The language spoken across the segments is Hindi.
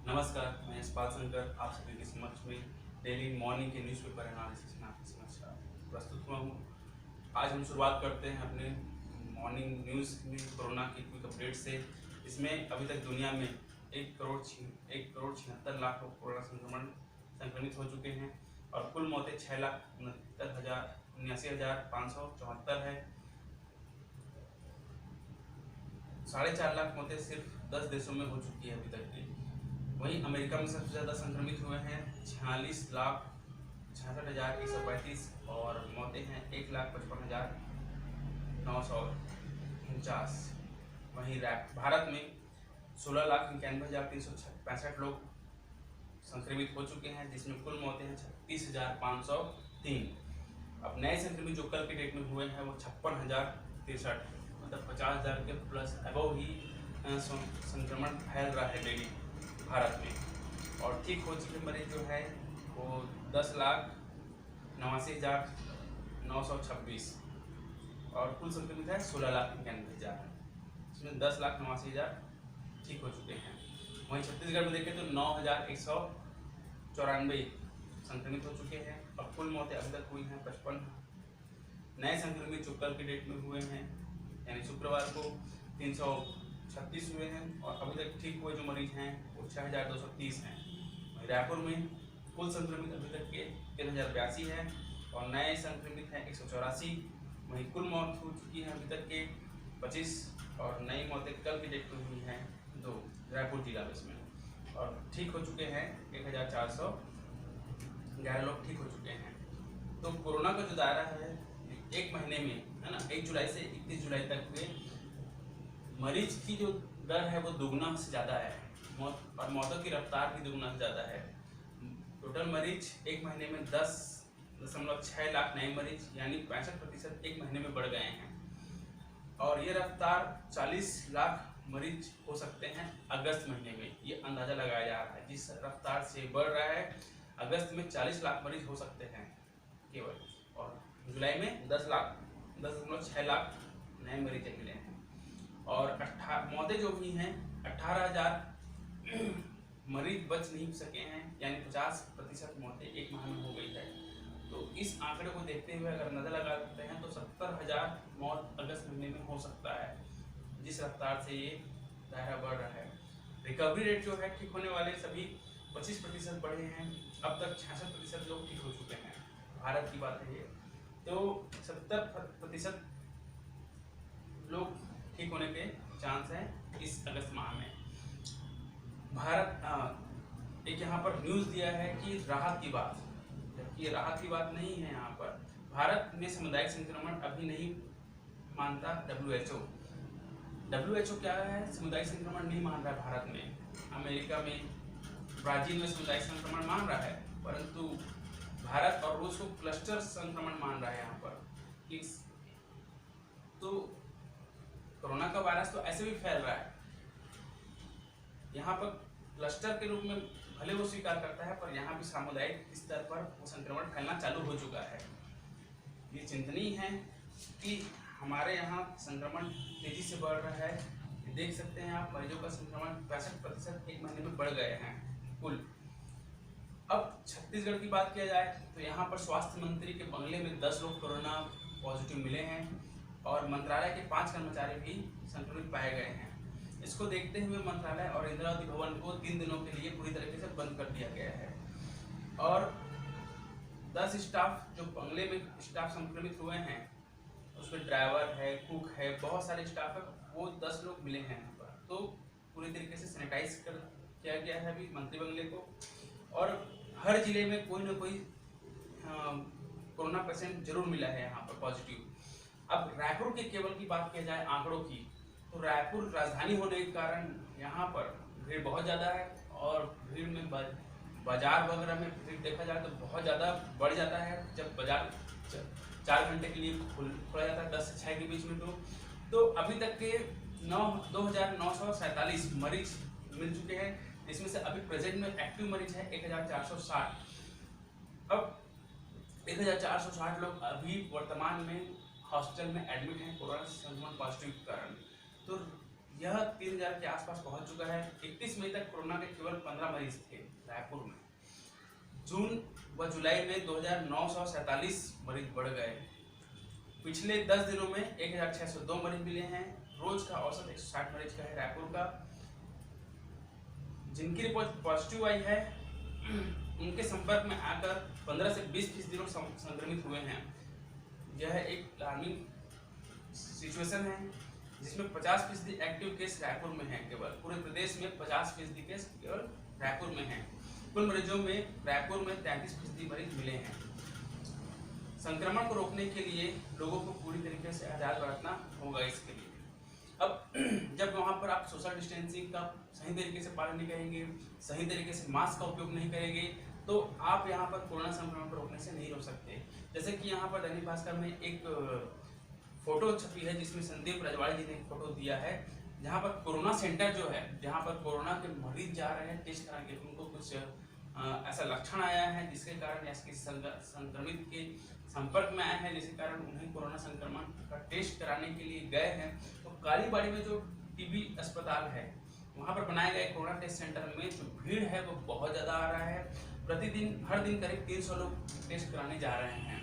नमस्कार, मैं यशपाल शंकर आप सभी के समक्ष में डेली मॉर्निंग के न्यूज़पेपर एनालिसिस में आपके समक्ष प्रस्तुत हुआ हूँ। आज हम शुरुआत करते हैं अपने मॉर्निंग न्यूज़ में कोरोना की क्विक अपडेट से। इसमें अभी तक दुनिया में 1,76,00,000 लोग कोरोना संक्रमित हो चुके हैं और कुल मौतें 6,69,574 है। 4.5 लाख मौतें सिर्फ 10 देशों में हो चुकी है अभी तक की। वहीं अमेरिका में सबसे ज़्यादा संक्रमित हुए हैं 46,66,135 और मौतें हैं 1,55,949। वहीं भारत में 16,91,365 लोग संक्रमित हो चुके हैं, जिसमें कुल मौतें हैं 36,503। अब नए संक्रमित जो कल के डेट में हुए हैं वो 56,063, मतलब 50,000 के प्लस अबव ही संक्रमण फैल रहा है डेली भारत में। और ठीक हो चुके मरीज जो है वो 10,89,926 और कुल संक्रमित है 16,91,000, इसमें 10,89,000 ठीक हो चुके हैं। वहीं छत्तीसगढ़ में देखें तो 9,194 संक्रमित हो चुके हैं और कुल मौतें अभी तक हुई हैं 55। नए संक्रमित जो कल के डेट में हुए हैं यानी शुक्रवार को 336 हुए हैं और अभी तक ठीक हुए जो मरीज हैं वो 6,230 हैं। रायपुर में कुल संक्रमित अभी तक के 3,082 है और नए संक्रमित हैं 184। वहीं कुल मौत हो चुकी है अभी तक के 25 और नई मौतें कल की डेट में हुई हैं 2 रायपुर जिला में इसमें, और ठीक हो चुके हैं 1,411 लोग ठीक हो चुके हैं। तो कोरोना का जो दायरा है एक महीने में है ना, 1 जुलाई से 31 जुलाई तक के मरीज की जो दर है वो दुगना से ज़्यादा है, मौतों की रफ्तार भी दुगना से ज़्यादा है। टोटल मरीज एक महीने में 10.6 लाख नए मरीज यानी 65% एक महीने में बढ़ गए हैं और ये रफ्तार 40 लाख मरीज हो सकते हैं अगस्त महीने में। ये अंदाज़ा लगाया जा रहा है जिस रफ्तार से बढ़ रहा है अगस्त में 40 लाख मरीज हो सकते हैं केवल, और जुलाई में 10.6 लाख नए मरीज मिले हैं। और मौतें जो हुई हैं 18,000 मरीज बच नहीं सके हैं यानी 50% मौतें एक माह में हो गई है। तो इस आंकड़े को देखते हुए अगर नज़र लगा सकते हैं तो 70,000 मौत अगस्त महीने में हो सकता है जिस रफ्तार से ये दायरा बढ़ रहा है। रिकवरी रेट जो है ठीक होने वाले सभी 25% बढ़े हैं, अब तक 66% लोग ठीक हो चुके हैं। भारत की बात है ये, तो 70% लोग ठीक होने के चांस हैं इस अगस्त माह में। भारत एक यहाँ पर न्यूज़ दिया है कि राहत की बात, जबकि ये राहत की बात नहीं है। यहाँ पर भारत में सामुदायिक संक्रमण अभी नहीं मानता WHO क्या है, सामुदायिक संक्रमण नहीं मान रहा है भारत में। अमेरिका में, ब्राज़ील में सामुदायिक संक्रमण मान रहा है, परंतु भारत और रूस को क्लस्टर संक्रमण मान रहा है यहाँ पर। तो कोरोना का वायरस तो ऐसे भी फैल रहा है, यहाँ पर क्लस्टर के रूप में भले वो स्वीकार करता है पर यहाँ भी सामुदायिक स्तर पर वो संक्रमण फैलना चालू हो चुका है। ये चिंतनीय है कि हमारे यहाँ संक्रमण तेजी से बढ़ रहा है। देख सकते हैं आप, मरीजों का संक्रमण 65% एक महीने में बढ़ गए हैं कुल। अब छत्तीसगढ़ की बात किया जाए तो यहाँ पर स्वास्थ्य मंत्री के बंगले में 10 लोग कोरोना पॉजिटिव मिले हैं और मंत्रालय के 5 कर्मचारी भी संक्रमित पाए गए हैं। इसको देखते हुए मंत्रालय और इंदिरावती भवन को 3 दिनों के लिए पूरी तरीके से बंद कर दिया गया है और 10 स्टाफ जो बंगले में स्टाफ संक्रमित हुए हैं उसमें ड्राइवर है, कुक है, बहुत सारे स्टाफ है, वो 10 लोग मिले हैं यहाँ पर। तो पूरी तरीके से सैनिटाइज किया गया है अभी मंत्री बंगले को, और हर जिले में कोई ना कोई कोरोना पेशेंट जरूर मिला है यहाँ पर पॉजिटिव। अब रायपुर के केवल की बात किया जाए आंकड़ों की, तो रायपुर राजधानी होने के कारण यहाँ पर भीड़ बहुत ज़्यादा है और भीड़ में बाजार वगैरह में भीड़ देखा जाए तो बहुत ज़्यादा बढ़ जाता है जब बाजार 4 घंटे के लिए खुला जाता है 10 से 6 के बीच में। तो अभी तक के 2,947 मरीज मिल चुके हैं, इसमें से अभी प्रेजेंट में एक्टिव मरीज है 1,460। अब 1,460 लोग अभी वर्तमान में हॉस्पिटल में एडमिट हैं कोरोना संक्रमण पॉजिटिव के कारण। तो यह 3000 के आसपास पहुंच चुका है। 31 मई तक कोरोना के केवल 15 मरीज थे रायपुर में। जून व जुलाई में 2947 मरीज बढ़ गए। पिछले 10 दिनों में 1602 मरीज मिले हैं। रोज का औसत 160 मरीज का है रायपुर का। जिनकी रिपोर्ट पॉजिटिव आई है उनके संपर्क में आकर 15 से 20% लोग संक्रमित हुए हैं। यह एक अलार्मिंग सिचुएशन है जिसमें 50% एक्टिव केस रायपुर में है। केवल पूरे प्रदेश में 50% केस केवल रायपुर में है। कुल मरीजों में रायपुर में 33% मरीज मिले हैं। संक्रमण को रोकने के लिए लोगों को पूरी तरीके से एहतियात बरतना होगा। इसके लिए अब जब वहाँ पर आप सोशल डिस्टेंसिंग का सही तरीके से पालन नहीं करेंगे, सही तरीके से मास्क का उपयोग नहीं करेंगे, तो आप यहाँ पर कोरोना संक्रमण को रोकने से नहीं रोक सकते। जैसे कि यहाँ पर दैनिक भास्कर में एक फोटो छपी है जिसमें संदीप रजवाड़ी जी ने एक फोटो दिया है, जहाँ पर कोरोना सेंटर जो है, जहाँ पर कोरोना के मरीज जा रहे हैं टेस्ट कराने के, उनको कुछ ऐसा लक्षण आया है जिसके कारण या किसी संक्रमित के संपर्क में आए हैं, जिसके कारण उन्हें कोरोना संक्रमण का टेस्ट कराने के लिए गए हैं। तो कालीबाड़ी में जो टीबी अस्पताल है वहाँ पर बनाए गए कोरोना टेस्ट सेंटर में जो भीड़ है वो बहुत ज़्यादा आ रहा है। प्रतिदिन हर दिन करीब 300 लोग टेस्ट कराने जा रहे हैं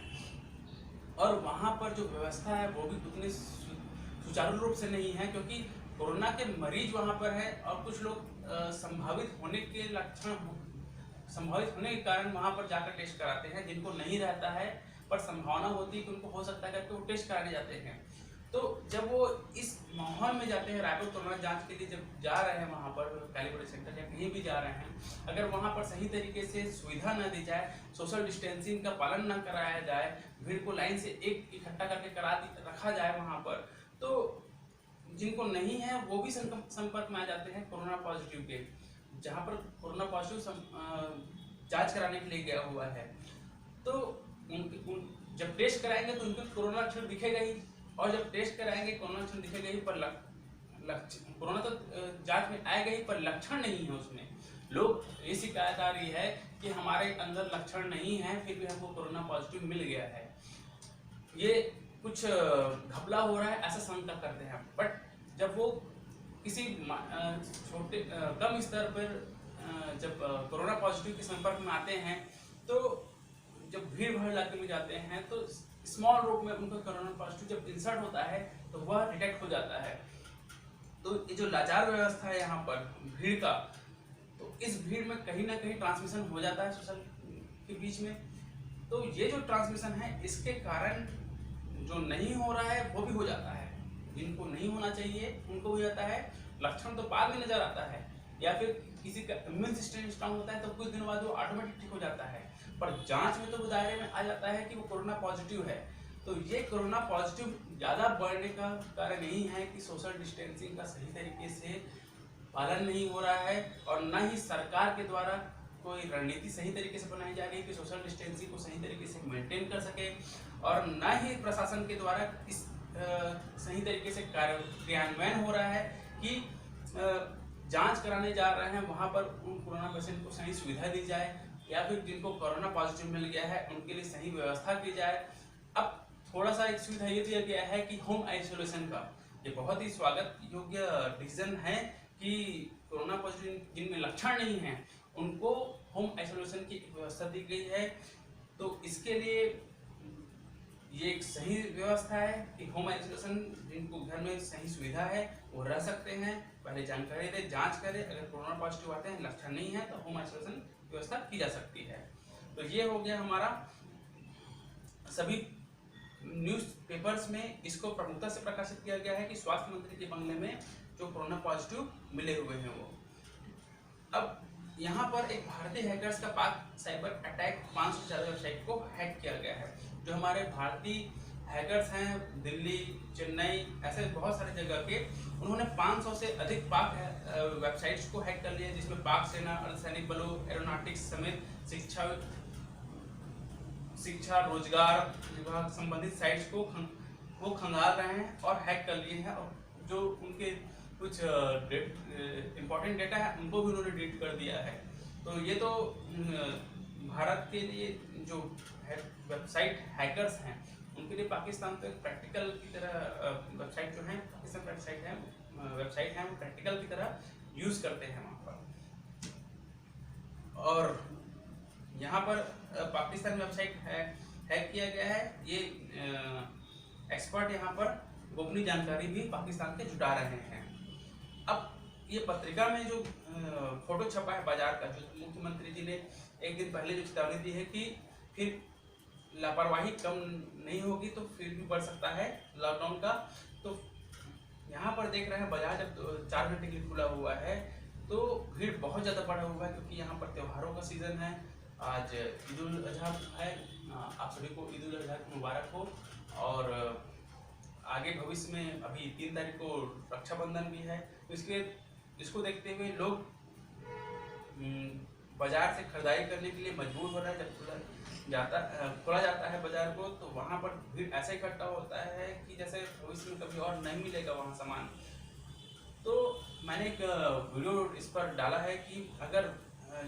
और वहाँ पर जो व्यवस्था है वो भी उतनी सुचारू रूप से नहीं है, क्योंकि कोरोना के मरीज वहाँ पर है और कुछ लोग संभावित होने के कारण वहाँ पर जाकर टेस्ट कराते हैं, जिनको नहीं रहता है पर संभावना होती है कि उनको हो सकता है करके वो टेस्ट कराने जाते हैं। तो जब वो इस माहौल में जाते हैं, रायपुर कोरोना जांच के लिए जब जा रहे हैं वहाँ पर कालीबाड़ी सेंटर या कहीं भी जा रहे हैं, अगर वहाँ पर सही तरीके से सुविधा न दी जाए, सोशल डिस्टेंसिंग का पालन न कराया जाए, भीड़ को लाइन से एक इकट्ठा करके रखा जाए वहाँ पर, तो जिनको नहीं है वो भी संपर्क में आ जाते हैं कोरोना पॉजिटिव के। जहाँ पर कोरोना पॉजिटिव जांच कराने के लिए गया हुआ है, तो जब टेस्ट कराएंगे तो उनको कोरोना लक्षण दिखेगा ही, और जब टेस्ट कराएंगे कोरोना लक्षण दिखेगा ही, पर कोरोना तो जांच में आएगा ही पर लक्षण नहीं है उसमें। लोग ये शिकायत आ रही है कि हमारे अंदर लक्षण नहीं है फिर भी हमको कोरोना पॉजिटिव मिल गया है, ये कुछ घपला हो रहा है ऐसा शंका करते हैं। बट जब वो किसी छोटे कम स्तर पर जब कोरोना पॉजिटिव के संपर्क में आते हैं, तो जब भीड़ भाड़ इलाके में जाते हैं तो स्मॉल रूप में उनका कोरोना पॉजिटिव जब इंसर्ट होता है तो वह डिटेक्ट हो जाता है। तो ये जो लाचार व्यवस्था है यहाँ पर भीड़ का, तो इस भीड़ में कहीं ना कहीं ट्रांसमिशन हो जाता है सोशल के बीच में। तो ये जो ट्रांसमिशन है इसके कारण जो नहीं हो रहा है वो भी हो जाता है, जिनको नहीं होना चाहिए उनको हो जाता है। लक्षण तो बाद में नजर आता है, या फिर किसी का इम्यून सिस्टम स्ट्रांग होता है तो कुछ दिन बाद वो ऑटोमेटिक ठीक हो जाता है, पर जांच में तो वो दायरे में आ जाता है कि वो कोरोना पॉजिटिव है। तो ये कोरोना पॉजिटिव ज़्यादा बढ़ने का कारण यही है कि सोशल डिस्टेंसिंग का सही तरीके से पालन नहीं हो रहा है, और न ही सरकार के द्वारा कोई रणनीति सही तरीके से बनाई जा रही है कि सोशल डिस्टेंसिंग को सही तरीके से मेंटेन कर सके, और न ही प्रशासन के द्वारा इस सही तरीके से क्रियान्वयन हो रहा है कि जांच कराने जा रहे हैं वहां पर उन कोरोना पेशेंट को सही सुविधा दी जाए, या फिर जिनको कोरोना पॉजिटिव मिल गया है उनके लिए सही व्यवस्था की जाए। अब थोड़ा सा एक सुविधा ये दिया गया है कि होम आइसोलेशन का, ये बहुत ही स्वागत योग्य डिसीजन है कि कोरोना पॉजिटिव जिनमें लक्षण नहीं है उनको होम आइसोलेशन की व्यवस्था दी गई है। तो इसके लिए ये एक सही व्यवस्था है कि होम आइसोलेशन जिनको घर में सही सुविधा है वो रह सकते हैं, पहले जानकारी दे, जांच करें, अगर कोरोना पॉजिटिव आते हैं लक्षण नहीं है तो होम आइसोलेशन व्यवस्था की जा सकती है। तो ये हो गया हमारा सभी न्यूज़पेपर्स में इसको प्रमुखता से प्रकाशित किया गया है कि स्वास्थ्य मंत्री के बंगले में जो कोरोना पॉजिटिव मिले हुए हैं वो। अब यहाँ पर एक भारतीय हैकर्स का पाक साइबर अटैक 500 से ज़्यादा वेबसाइट को हैक किया गया है। जो हमारे भारतीय हैकर्स हैं दिल्ली, चेन्नई, ऐसे बहुत सारे जगह के, उन्होंने 500 से अधिक पाक वेबसाइट्स को हैक कर लिया, जिसमें पाक सेना, अर्धसैनिक बलों, एरोनॉटिक्स समेत शिक्षा रोजगार विभाग संबंधित साइट्स को वो खंगाल रहे हैं और हैक कर लिए हैं, और जो उनके कुछ इम्पोर्टेंट डेटा है उनको भी उन्होंने डिलीट कर दिया है। तो ये तो भारत के लिए जो वेबसाइट हैकर्स हैं उनके लिए पाकिस्तान तो एक प्रैक्टिकल की तरह वेबसाइट जो है, पाकिस्तान वेबसाइट है वेबसाइट है वो प्रैक्टिकल की तरह यूज़ करते हैं वहाँ पर। और यहाँ पर पाकिस्तान वेबसाइट हैक किया गया है। ये एक्सपर्ट यहाँ पर गोपनीय जानकारी भी पाकिस्तान के जुटा रहे हैं। अब ये पत्रिका में जो फोटो छपा है बाजार का, जो मुख्यमंत्री जी ने एक दिन पहले जो चेतावनी दी है कि फिर लापरवाही कम नहीं होगी तो फिर भी बढ़ सकता है लॉकडाउन का। तो यहाँ पर देख रहे हैं बाजार जब 4 घंटे के लिए खुला हुआ है तो भीड़ बहुत ज़्यादा बढ़ा हुआ है, क्योंकि यहाँ पर त्योहारों का सीज़न है। आज ईद उल अजहा है, आप सभी को ईद उल अजहा की मुबारक हो। और आगे भविष्य में अभी 3 तारीख को रक्षाबंधन भी है, तो इसको देखते हुए लोग बाजार से खरीदारी करने के लिए मजबूर हो रहा है। जब खोला जाता है बाजार को तो वहाँ पर भीड़ ऐसे इकट्ठा होता है कि जैसे भविष्य में कभी और नहीं मिलेगा वहाँ सामान। तो मैंने एक वीडियो इस पर डाला है कि अगर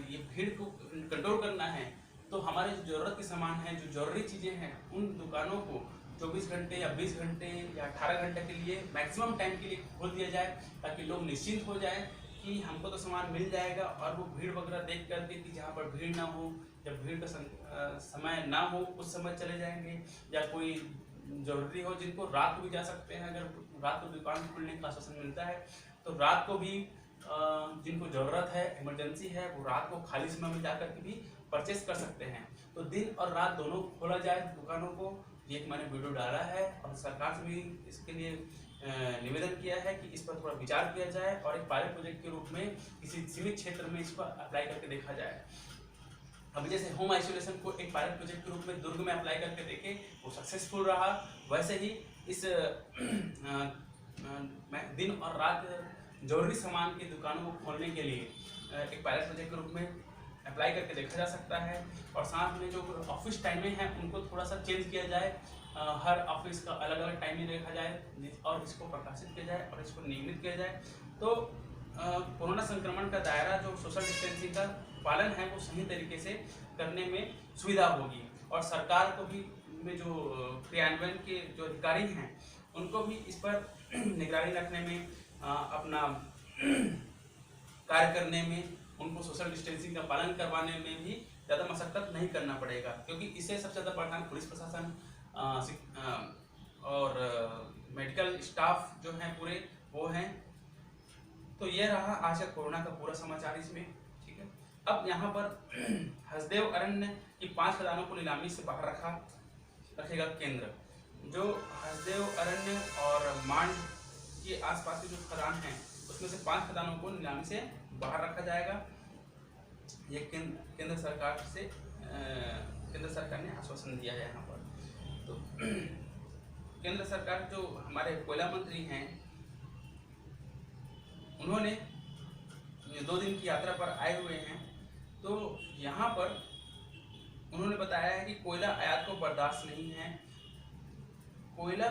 ये भीड़ को कंट्रोल करना है तो हमारे जो ज़रूरत के सामान हैं, जो जरूरी चीज़ें हैं, उन दुकानों को 24 घंटे या 20 घंटे या 18 घंटे के लिए मैक्सिमम टाइम के लिए खोल दिया जाए, ताकि लोग निश्चिंत हो जाए कि हमको तो सामान मिल जाएगा। और वो भीड़ वगैरह देख करके कि जहाँ पर भीड़ ना हो, जब भीड़ का समय ना हो उस समय चले जाएंगे, या कोई ज़रूरी हो जिनको रात को भी जा सकते हैं, अगर रात को दुकान खुलने का आश्वासन मिलता है तो रात को भी जिनको ज़रूरत है, इमरजेंसी है, वो रात को खाली समय में जाकर के भी परचेस कर सकते हैं। तो दिन और रात दोनों खोला जाए दुकानों को। ये एक मैंने वीडियो डाला है और सरकार से भी इसके लिए निवेदन किया है कि इस पर थोड़ा विचार किया जाए और एक पायलट प्रोजेक्ट के रूप में किसी सीमित क्षेत्र में इसको अप्लाई करके देखा जाए। अभी जैसे होम आइसोलेशन को एक पायलट प्रोजेक्ट के रूप में दुर्ग में अप्लाई करके देखे, वो सक्सेसफुल रहा, वैसे ही इस दिन और रात जरूरी सामान की दुकानों को खोलने के लिए एक पायलट प्रोजेक्ट के रूप में अप्लाई करके देखा जा सकता है। और साथ में जो ऑफिस टाइमिंग है उनको थोड़ा सा चेंज किया जाए, हर ऑफिस का अलग अलग टाइमिंग रखा जाए और इसको प्रकाशित किया जाए और इसको नियमित किया जाए। तो कोरोना संक्रमण का दायरा जो सोशल डिस्टेंसिंग का पालन है वो सही तरीके से करने में सुविधा होगी। और सरकार को भी में जो क्रियान्वयन के जो अधिकारी हैं उनको भी इस पर निगरानी रखने में, अपना कार्य करने में, उनको सोशल डिस्टेंसिंग का पालन करवाने में भी ज़्यादा मशक्कत नहीं करना पड़ेगा, क्योंकि इससे सबसे ज़्यादा परेशान पुलिस प्रशासन और मेडिकल स्टाफ जो हैं पूरे वो हैं। तो ये रहा आज का कोरोना का पूरा समाचार इसमें, ठीक है। अब यहाँ पर हसदेव अरण्य की 5 खदानों को नीलामी से बाहर रखेगा केंद्र। जो हसदेव अरण्य और मांड के आसपास के जो खदान हैं उसमें से 5 खदानों को नीलामी से बाहर रखा जाएगा। ये केंद्र सरकार ने आश्वासन दिया है यहाँ पर। तो केंद्र सरकार जो हमारे कोयला मंत्री हैं उन्होंने 2 दिन की यात्रा पर आए हुए हैं। तो यहाँ पर उन्होंने बताया है कि कोयला आयात को बर्दाश्त नहीं है। कोयला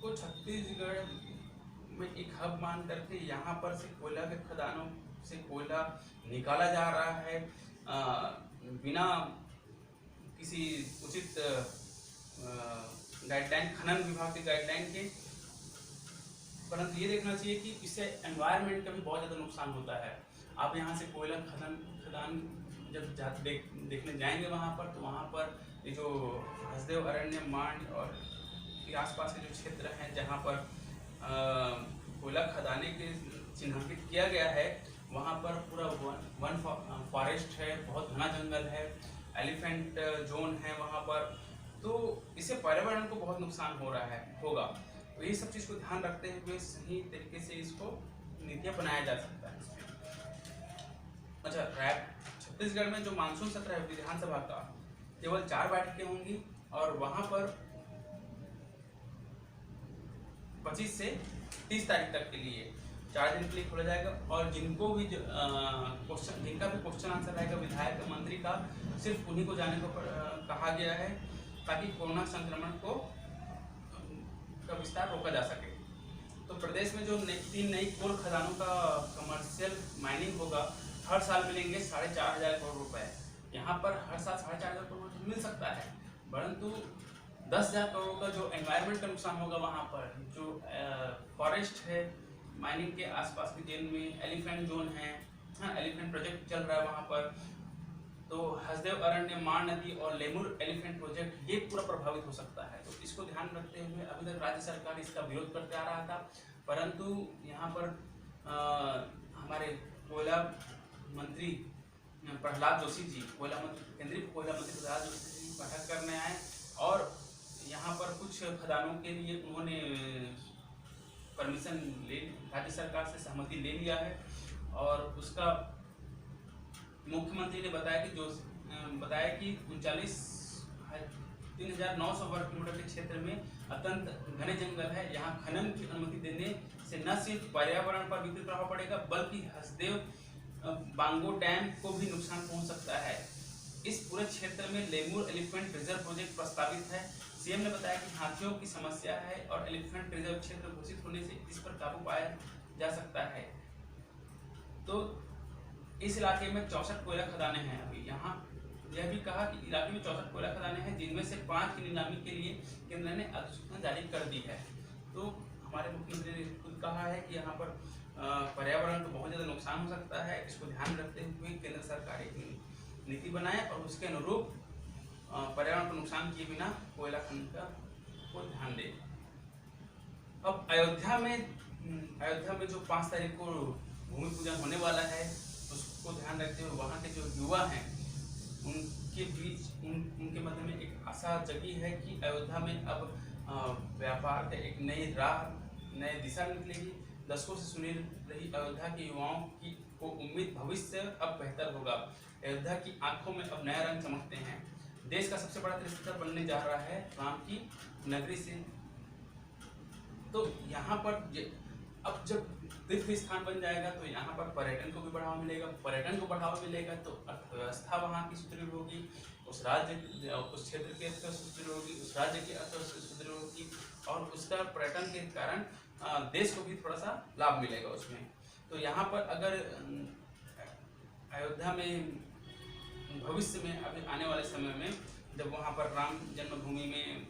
को छत्तीसगढ़ में एक हब मान करके यहाँ पर से कोयला के खदानों से कोयला निकाला जा रहा है बिना किसी उचित गाइडलाइन, खनन विभाग के गाइडलाइन के। परंतु ये देखना चाहिए कि इससे एनवायरनमेंट का भी बहुत ज़्यादा नुकसान होता है। आप यहाँ से कोयला खदान जब देखने जाएंगे वहाँ पर, तो वहाँ पर ये जो हसदेव अरण्य, मांड और के आसपास के जो क्षेत्र हैं जहाँ पर कोयला खदाने के चिन्हांकित किया गया है, वहाँ पर पूरा वन फॉरेस्ट है, बहुत घना जंगल है, एलिफेंट जोन है वहाँ पर। तो इससे पर्यावरण को बहुत नुकसान होगा। तो ये सब चीज़ को ध्यान रखते हुए सही तरीके से इसको नीतियाँ बनाया जा सकता है इसमें। अच्छा, छत्तीसगढ़ में जो मानसून सत्र है विधानसभा का, केवल 4 बैठकें होंगी और वहाँ पर 25 से 30 तारीख तक के लिए 4 दिन के लिए खोला जाएगा। और जिनका भी क्वेश्चन आंसर रहेगा विधायक मंत्री का, सिर्फ उन्हीं को जाने को कहा गया है, ताकि कोरोना संक्रमण का विस्तार रोका जा सके। तो प्रदेश में जो 3 नई कोल खदानों का कमर्शियल माइनिंग होगा, हर साल मिलेंगे 4,500 करोड़ रुपए। यहाँ पर हर साल 4,500 करोड़ मिल सकता है, परंतु 10,000 करोड़ का जो एनवायरनमेंट का नुकसान होगा वहाँ पर, जो फॉरेस्ट है माइनिंग के आसपास के जेल में एलिफेंट जोन है, हाँ एलिफेंट प्रोजेक्ट चल रहा है वहाँ पर। तो हसदेव अरण्य, माण नदी और लेमुर एलिफेंट प्रोजेक्ट ये पूरा प्रभावित हो सकता है। तो इसको ध्यान रखते हुए अभी तक राज्य सरकार इसका विरोध करते आ रहा था, परंतु यहाँ पर हमारे कोयला मंत्री प्रहलाद जोशी जी, केंद्रीय कोयला मंत्री प्रहलाद जोशी जी बैठक करने आए और यहाँ पर कुछ खदानों के लिए उन्होंने परमिशन ले, राज्य सरकार से सहमति ले लिया है। और उसका मुख्यमंत्री ने बताया कि 3,900 वर्ग किलोमीटर के क्षेत्र में अत्यंत घने जंगल है। यहाँ खनन की अनुमति देने से न सिर्फ पर्यावरण पर विपरीत प्रभाव पड़ेगा, बल्कि हसदेव बांगो डैम को भी नुकसान पहुंच सकता है। इस पूरे क्षेत्र में लेमुर एलिफेंट रिजर्व प्रोजेक्ट प्रस्तावित है। सीएम ने बताया कि हाथियों की समस्या है और एलिफेंट रिजर्व क्षेत्र घोषित होने से इस पर काबू पाया जा सकता है। तो इस इलाके में 64 कोयला खदानें हैं। अभी यहाँ यह भी कहा कि इलाके में 64 कोयला खदानें हैं, जिनमें से 5 की नीलामी के लिए केंद्र ने अधिसूचना जारी कर दी है। तो हमारे मुख्यमंत्री ने खुद कहा है कि यहाँ पर पर्यावरण को बहुत ज़्यादा नुकसान हो सकता है। इसको ध्यान रखते हुए केंद्र सरकार एक नीति बनाए और उसके अनुरूप पर्यावरण को नुकसान किए बिना कोयला खनन का को ध्यान दे। अब अयोध्या में जो 5 तारीख को भूमि पूजन होने वाला है, उसको ध्यान रखते हुए वहाँ के जो युवा हैं उनके बीच उनके मध्य में एक आशा जगी है कि अयोध्या में अब व्यापार का एक नई राह, नई दिशा निकलेगी। दशकों से सुनी रही अयोध्या के युवाओं की को उम्मीद भविष्य अब बेहतर होगा। अयोध्या की आंखों में अब नया रंग चमकते हैं। देश का सबसे बड़ा तीर्थस्थल बनने जा रहा है राम की नगरी से। तो यहाँ पर अब जब तीर्थ स्थान बन जाएगा तो यहाँ पर पर्यटन को भी बढ़ावा मिलेगा। पर्यटन को बढ़ावा मिलेगा तो अर्थव्यवस्था वहाँ की सुदृढ़ होगी, उस क्षेत्र की अर्थव्यवस्था सुदृढ़ होगी, उस राज्य की अर्थव्यवस्था सुदृढ़ होगी और उसका पर्यटन के कारण देश को भी थोड़ा सा लाभ मिलेगा उसमें। तो यहाँ पर अगर अयोध्या में भविष्य में अभी आने वाले समय में जब वहाँ पर राम जन्मभूमि में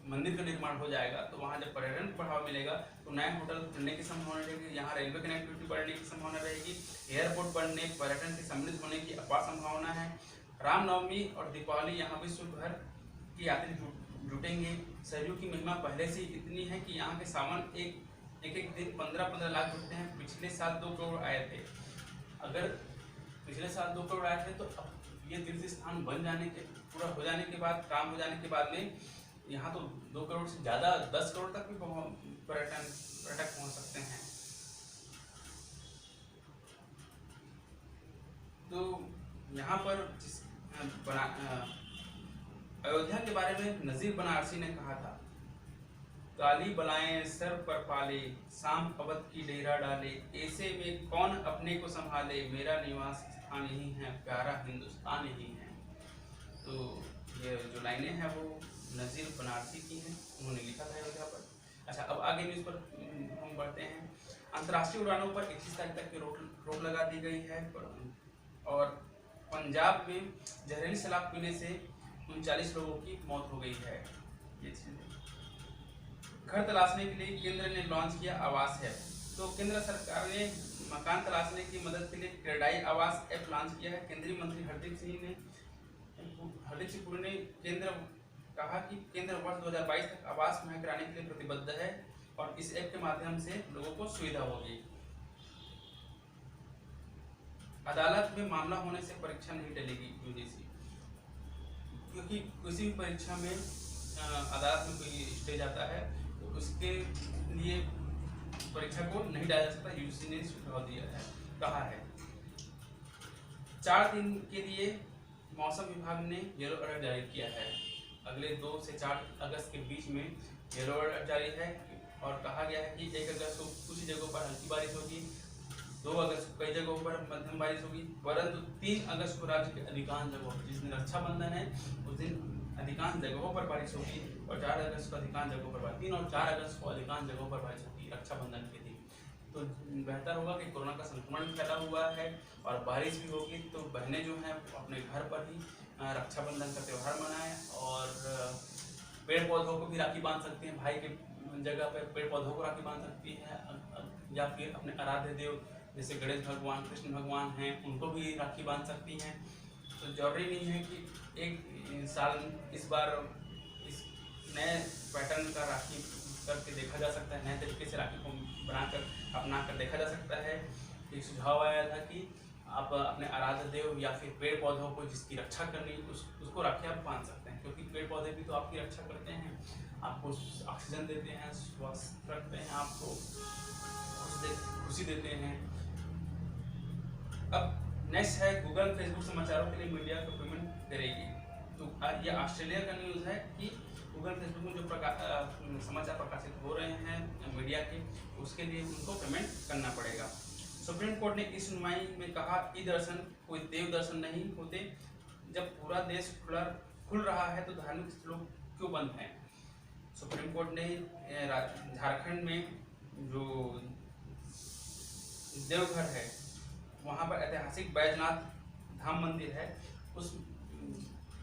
मंदिर का निर्माण हो जाएगा तो वहाँ जब पर्यटन को बढ़ावा मिलेगा तो नए होटल खुलने की संभावना रहेगी, यहाँ रेलवे कनेक्टिविटी बढ़ने की संभावना रहेगी, एयरपोर्ट बढ़ने, पर्यटन की समृद्ध होने की अपार संभावना है। रामनवमी और दीपावली यहाँ विश्व भर की यात्री जुटेंगे। सरयू की महिमा पहले से ही इतनी है कि यहाँ के सावन एक दिन 15-15 लाख जुटते हैं। पिछले साल 2 करोड़ आए थे। अगर पिछले साल 2 करोड़ आए थे तो अब ये तीर्थ स्थान बन जाने के पूरा हो जाने के बाद, काम हो जाने के बाद में यहाँ तो 2 करोड़ से ज़्यादा 10 करोड़ तक भी पर्यटक पहुँच सकते हैं। तो यहाँ पर अयोध्या के बारे में नजीर बनारसी ने कहा था, काली बलाएं सर पर पाले, शाम अवध की डेरा डाले, ऐसे में कौन अपने को संभाले, मेरा निवास स्थान यही है, प्यारा हिंदुस्तान यही है। तो ये जो लाइनें हैं वो नजीर बनारसी की हैं, उन्होंने लिखा था अयोध्या पर। अच्छा, अब आगे न्यूज़ पर हम बढ़ते हैं। अंतर्राष्ट्रीय उड़ानों पर 21 तारीख तक की रोक लगा दी गई है। और पंजाब में जहरीली शराब पीने से 39 लोगों की मौत हो गई है। ये चीज़ घर तलाशने के लिए केंद्र ने लॉन्च किया आवास ऐप। तो केंद्र सरकार ने मकान तलाशने की मदद के लिए क्रेडाई आवास ऐप लॉन्च किया है। केंद्रीय मंत्री हरदीप सिंह पुरी ने कहा कि केंद्र वर्ष 2022 तक आवास मुहैया कराने के लिए प्रतिबद्ध है और इस ऐप के माध्यम से लोगों को सुविधा होगी। अदालत में मामला होने से परीक्षा नहीं टलेगी यूजीसी, क्योंकि किसी भी परीक्षा में अदालत में कोई स्टे जाता है तो उसके लिए परीक्षा को नहीं डाला जा सकता। यूजीसी ने सुझाव दिया है, कहा है। 4 दिन के लिए मौसम विभाग ने येलो अलर्ट जारी किया है। अगले 2 से 4 अगस्त के बीच में येलो अलर्ट जारी है और कहा गया है कि 1 अगस्त को कुछ जगहों पर हल्की बारिश होगी, 2 अगस्त को कई जगहों पर मध्यम बारिश होगी, परंतु 3 अगस्त को राज्य के अधिकांश जगहों पर, जिस दिन रक्षाबंधन है उस दिन अधिकांश जगहों पर बारिश होगी और 4 अगस्त को अधिकांश जगहों पर 3 और 4 अगस्त को अधिकांश जगहों पर बारिश होगी रक्षाबंधन के दिन। तो बेहतर होगा कि कोरोना का संक्रमण फैला हुआ है और बारिश भी होगी तो बहनें जो हैं अपने घर पर ही रक्षाबंधन का त्यौहार मनाएं और पेड़ पौधों को भी राखी बांध सकती हैं। भाई के जगह पर पेड़ पौधों को राखी बांध सकती हैं। या फिर अपने आराध्य देव जैसे गणेश भगवान, कृष्ण भगवान हैं, उनको भी राखी बांध सकती हैं। तो जरूरी नहीं है कि एक साल इस बार इस नए पैटर्न का राखी करके देखा जा सकता है, नए तरीके से राखी को बनाकर अपना कर देखा जा सकता है। एक सुझाव आया था कि आप अपने आराध्य देव या फिर पेड़ पौधों को जिसकी रक्षा करनी उसको राखी आप बांध सकते हैं, क्योंकि पेड़ पौधे भी तो आपकी रक्षा करते हैं, आपको ऑक्सीजन देते हैं, स्वस्थ रखते हैं, आपको खुशी देते हैं। अब नेक्स्ट है गूगल फेसबुक समाचारों के लिए मीडिया को पेमेंट करेगी। तो ये ऑस्ट्रेलिया का न्यूज़ है कि गूगल फेसबुक में जो समाचार प्रकाशित हो रहे हैं मीडिया के, उसके लिए उनको पेमेंट करना पड़ेगा। सुप्रीम कोर्ट ने इस सुनवाई में कहा ई दर्शन कोई देव दर्शन नहीं होते। जब पूरा देश खुल रहा है तो धार्मिक स्थलों क्यों बंद हैं? सुप्रीम कोर्ट ने झारखंड में जो देवघर है वहाँ पर ऐतिहासिक बैजनाथ धाम मंदिर है,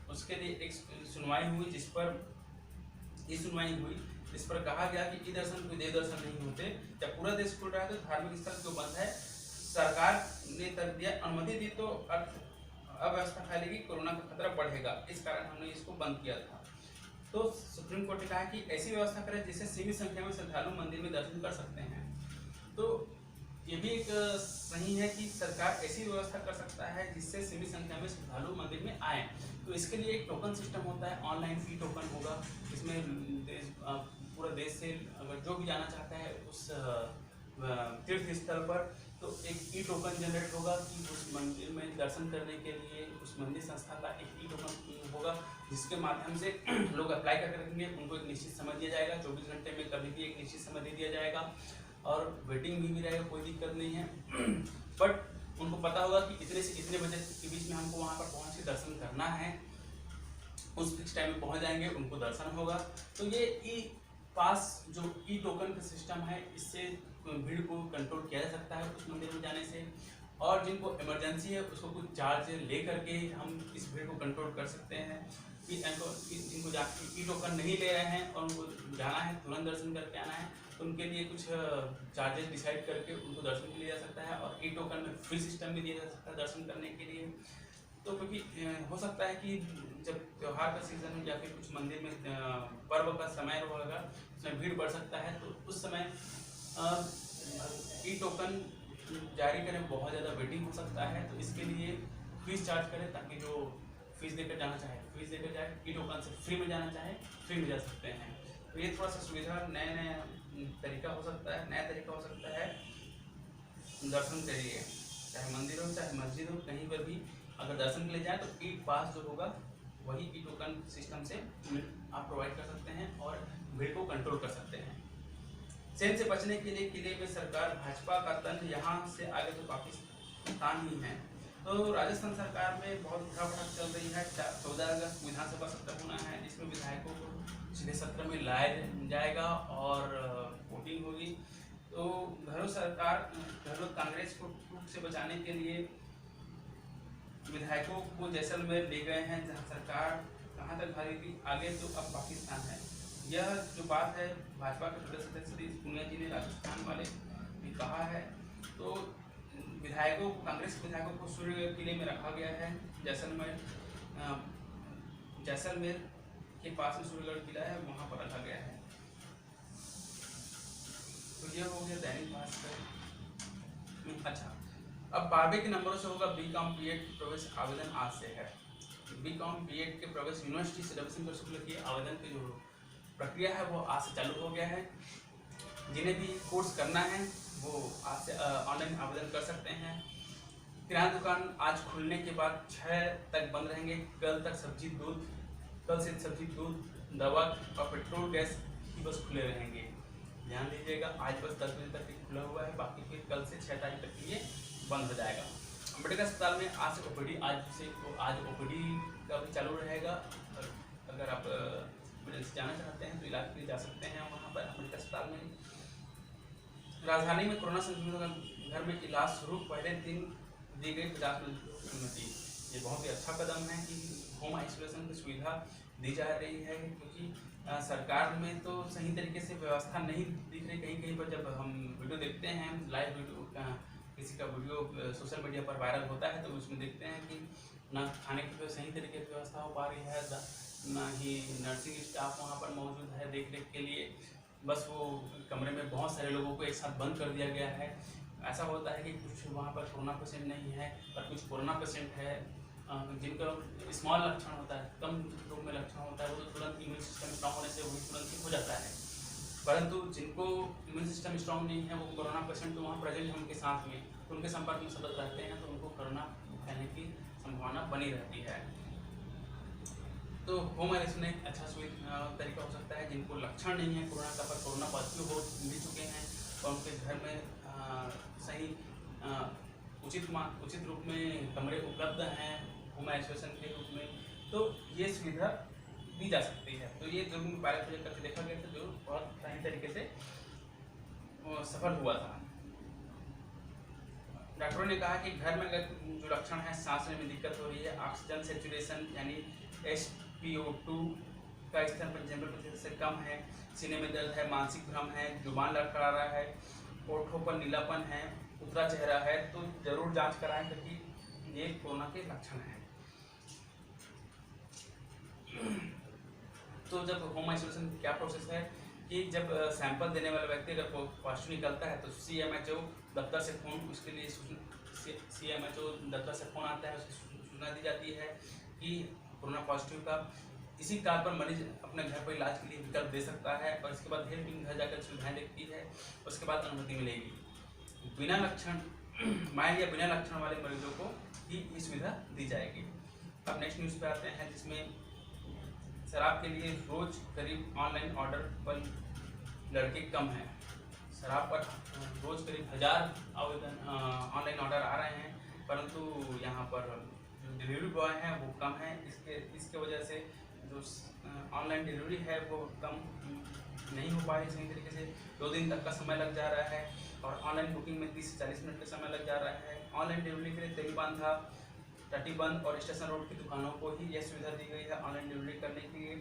उसके लिए एक सुनवाई हुई जिस पर कहा गया कि ई दर्शन कोई देव दर्शन नहीं होते। जब पूरा देश खुल रहा है तो धार्मिक स्थल क्यों बंद है? सरकार ने तक दिया अनुमति दी तो अव्यवस्था फैलेगी, कोरोना का खतरा बढ़ेगा, इस कारण हमने इसको बंद किया था। तो सुप्रीम कोर्ट ने कहा कि ऐसी व्यवस्था करें जिससे सीमित संख्या में श्रद्धालु मंदिर में दर्शन कर सकते हैं। तो ये भी एक सही है कि सरकार ऐसी व्यवस्था कर सकता है जिससे सीमित संख्या में श्रद्धालु मंदिर में आए। तो इसके लिए एक टोकन सिस्टम होता है, ऑनलाइन फी टोकन होगा, इसमें पूरा देश से अगर जो भी जाना चाहता है उस तीर्थ स्थल पर, तो एक ई टोकन जनरेट होगा कि उस मंदिर में दर्शन करने के लिए उस मंदिर संस्था का एक ई टोकन होगा, जिसके माध्यम से लोग अप्लाई करके रखेंगे। उनको एक निश्चित समय दिया जाएगा, 24 घंटे में कभी भी एक निश्चित समय दे दिया जाएगा और वेटिंग भी रहेगा, कोई दिक्कत नहीं है। बट उनको पता होगा कि इतने से इतने बजे के बीच में हमको वहाँ पर पहुँच के दर्शन करना है, उस फिक्स टाइम में पहुँच जाएंगे, उनको दर्शन होगा। तो ये ई पास जो ई टोकन का सिस्टम है, इससे भीड़ को कंट्रोल किया जा सकता है उस मंदिर में जाने से। और जिनको इमरजेंसी है उसको कुछ चार्ज ले करके हम इस भीड़ को कंट्रोल कर सकते हैं। कि जिनको ई टोकन नहीं ले रहे हैं और उनको जाना है, तुरंत दर्शन करके आना है, तो उनके लिए कुछ चार्जेस डिसाइड करके उनको दर्शन के लिए जा सकता है। और ई टोकन में फ्री सिस्टम भी दिया जा सकता है दर्शन करने के लिए। तो क्योंकि हो सकता है कि जब त्यौहार का सीजन हो या फिर कुछ मंदिर में पर्व का समय होगा, उसमें भीड़ बढ़ सकता है, तो उस समय ई टोकन जारी करें, बहुत ज़्यादा वेटिंग हो सकता है। तो इसके लिए फीस चार्ज करें ताकि जो फीस देकर जाना चाहे फीस देकर जाए, ई टोकन से फ्री में जाना चाहे फ्री में जा सकते हैं। तो ये थोड़ा सा सुविधा नया तरीका हो सकता है दर्शन के लिए, चाहे मंदिर हो चाहे मस्जिद हो, कहीं पर भी अगर दर्शन के लिए जाए तो ई पास जो होगा वही ई टोकन सिस्टम से आप प्रोवाइड कर सकते हैं और भीड़ को कंट्रोल कर सकते हैं। सेल से बचने के लिए किले में सरकार, भाजपा का तंत्र, यहाँ से आगे तो पाकिस्तान ही है। तो राजस्थान सरकार में बहुत उठापटक चल रही है। 14 अगस्त विधानसभा सत्र होना है, जिसमें विधायकों को सीधे सत्र में लाया जाएगा और वोटिंग होगी। तो घरों कांग्रेस को टूट से बचाने के लिए विधायकों को जैसलमेर ले गए हैं, जहाँ सरकार कहाँ तक भागेगी, आगे तो अब पाकिस्तान है। यह जो बात है भाजपा के प्रदेश अध्यक्ष सतीश पूनिया जी ने राजस्थान वाले भी कहा है। तो कांग्रेस विधायकों को सूर्य किले में रखा गया है, जैसलमेर के पास में सूर्यगढ़ किला है, वहाँ पर रखा गया है। तो यह हो गया दैनिक भास्कर। अच्छा, अब 12वीं के नंबरों से होगा बीकॉम बीएड प्रवेश आवेदन आज से है। बीकॉम बीएड के प्रवेश यूनिवर्सिटी से रविशंकर शुक्ल की आवेदन की जो प्रक्रिया है वो आज से चालू हो गया है। जिन्हें भी कोर्स करना है वो आज से ऑनलाइन आवेदन कर सकते हैं। किराना दुकान आज खुलने के बाद 6 तक बंद रहेंगे। कल से सब्जी, दूध, दवा और पेट्रोल गैस ही बस खुले रहेंगे। ध्यान दीजिएगा, आज बस 10 बजे तक खुला हुआ है, बाकी फिर कल से 6 तारीख तक के लिए बंद हो जाएगा। अम्बेडकर अस्पताल में आज से ओपीडी आज ओपीडी का भी चालू रहेगा। अगर आप जाना चाहते हैं तो इलाज के लिए जा सकते हैं वहाँ पर अम्बेडकर अस्पताल में। राजधानी में कोरोना संक्रमित घर में इलाज शुरू, पहले दिन दी गई 50 मिनट की अनुमति। ये बहुत ही अच्छा कदम है कि होम आइसोलेशन की सुविधा दी जा रही है, क्योंकि सरकार में तो सही तरीके से व्यवस्था नहीं दिख रही। कहीं कहीं पर जब हम वीडियो देखते हैं, लाइव वीडियो का, किसी का वीडियो सोशल मीडिया पर वायरल होता है, तो उसमें देखते हैं कि ना खाने की कोई सही तरीके से व्यवस्था हो पा रही है, ना ही नर्सिंग स्टाफ वहाँ पर मौजूद है देख रेख के लिए। बस वो कमरे में बहुत सारे लोगों को एक साथ बंद कर दिया गया है। ऐसा होता है कि कुछ वहाँ पर कोरोना पेशेंट नहीं है, और कुछ कोरोना पेशेंट है जिनका स्मॉल लक्षण होता है, कम रूप में लक्षण होता है, वो तो तुरंत इम्यून सिस्टम स्ट्रॉन्ग होने से वही तुरंत ठीक हो जाता है। परंतु जिनको इम्यून सिस्टम स्ट्रॉन्ग नहीं है, वो कोरोना पेशेंट तो वहाँ प्रेजेंट है उनके साथ में, तो उनके संपर्क में सतत रहते हैं, तो उनको कोरोना फैलने की संभावना बनी रहती है। तो होम आइसोलेशन एक अच्छा तरीका हो सकता है। जिनको लक्षण नहीं है कोरोना का, पर कोरोना पॉजिटिव हो भी चुके हैं, और उनके घर में सही उचित रूप में कमरे उपलब्ध हैं होम आइसोलेशन के रूप में, तो ये सुविधा दी जा सकती है। तो ये जो पायलट प्रोजेक्ट करके देखा गया था, जो बहुत सही तरीके से सफल हुआ था। डॉक्टरों ने कहा कि घर में अगर जो लक्षण है, सांस लेने में दिक्कत हो रही है, ऑक्सीजन सेचुरेशन यानी SpO2 का स्तर 95% से कम है, सीने में दर्द है, मानसिक भ्रम है, जुबान लड़खड़ा रहा है, होठों पर नीलापन है, उतरा चेहरा है, तो जरूर जांच कराएं, क्योंकि ये कोरोना के लक्षण हैं। तो जब होम आइसोलेशन क्या प्रोसेस है कि जब सैंपल देने वाला व्यक्ति अगर पॉजिटिव निकलता है, तो CMHO दफ्तर से फ़ोन, उसके लिए CMHO दफ्तर से फ़ोन आता है, उसकी सूचना दी जाती है कि कोरोना पॉजिटिव का। इसी कारण पर मरीज अपने घर पर इलाज के लिए विकल्प दे सकता है, और इसके बाद हेल्प टीम घर जाकर सुविधाएं देखती है, उसके बाद अनुमति मिलेगी। बिना लक्षण मान लिया बिना लक्षण वाले मरीजों को ही ये सुविधा दी जाएगी। अब नेक्स्ट न्यूज़ पे आते हैं, जिसमें शराब के लिए रोज करीब ऑनलाइन ऑर्डर पर लड़के कम हैं। शराब पर रोज करीब 1000 आवेदन ऑनलाइन ऑर्डर आ रहे हैं, परंतु यहाँ पर जो डिलीवरी बॉय हैं वो कम है। इसके वजह से जो ऑनलाइन डिलीवरी है वो कम नहीं हो पा रही सही तरीके से। 2 दिन तक का समय लग जा रहा है, और ऑनलाइन बुकिंग में 30 से 40 मिनट का समय लग जा रहा है। ऑनलाइन डिलीवरी के लिए तेलीबांधा, तटीबंध और स्टेशन रोड की दुकानों को ही यह सुविधा दी गई है ऑनलाइन डिलीवरी करने के लिए।